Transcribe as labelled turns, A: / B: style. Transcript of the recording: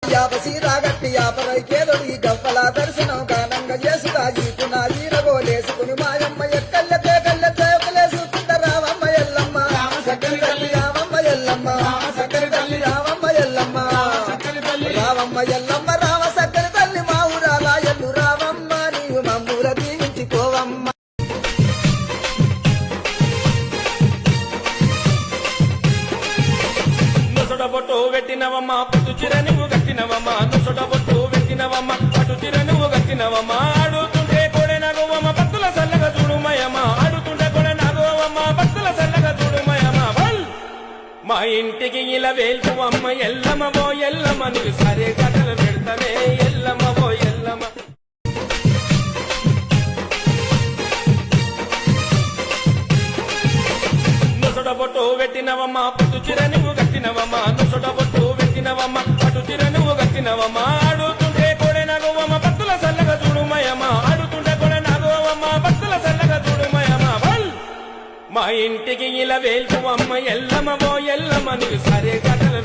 A: యాపసీరాగట్టి యాపరైకేదొడి గవ్వల దర్శనం గానంగా చేసుగా జీతున వీరగోలేసుకుని మాయమ్మ ఎక్కల్లెతే కల్లెతే ఒకలేసుకుంట రావమ్మ ఎల్లమ్మ సక్కరి తల్లి రావమ్మ ఎల్లమ్మ సక్కరి తల్లి రావమ్మ ఎల్లమ్మ రావమ్మ ఎల్లమ్మ రావ సక్కరి తల్లి మా ఊరాల ఎల్లు రావమ్మ నీవు మమ్మూల దీవించిపోవమ్మ.
B: బొట్టు పెట్టినవమ్మ పట్టు చిర నువ్వు కట్టినవమ్మ నొసట బొట్టు పెట్టినవమ్మ పట్టు చిర నువ్వు కట్టినవమ్మ ఆడుతుంటే కొడే నగవమ్మ భక్తుల సల్లగా చూడుమయమ్మ ఆడుతుంటే కొడే నగవమ్మ భక్తుల సల్లగా చూడుమయమ్మ మా ఇంటికి ఇలా వేల్పువమ్మ ఎల్లమ్మ బో ఎల్లమ్మ నువ్వు సరే కథలు పెడతానే ఎల్లమ్మ బో ఎల్లమ్మ. నొసట బొట్టు పెట్టినవమ్మ పట్టు చిర నువ్వు కట్టినవమ్మ నొసట బొట్టు పెట్టినవమ్మ పట్టు చిర నువ్వు కట్టినవమ్మ ఆడుతుంటే కొడే నగవమ్మ భక్తుల సల్లగా చూడుమయమ్మ ఆడుతుంటే కొడే నగవమ్మ భక్తుల సల్లగా చూడుమయమ్మ మా ఇంటికి ఇలా వేల్పువమ్మ ఎల్లమ్మ బో ఎల్లమ్మ నువ్వు సరే కథలు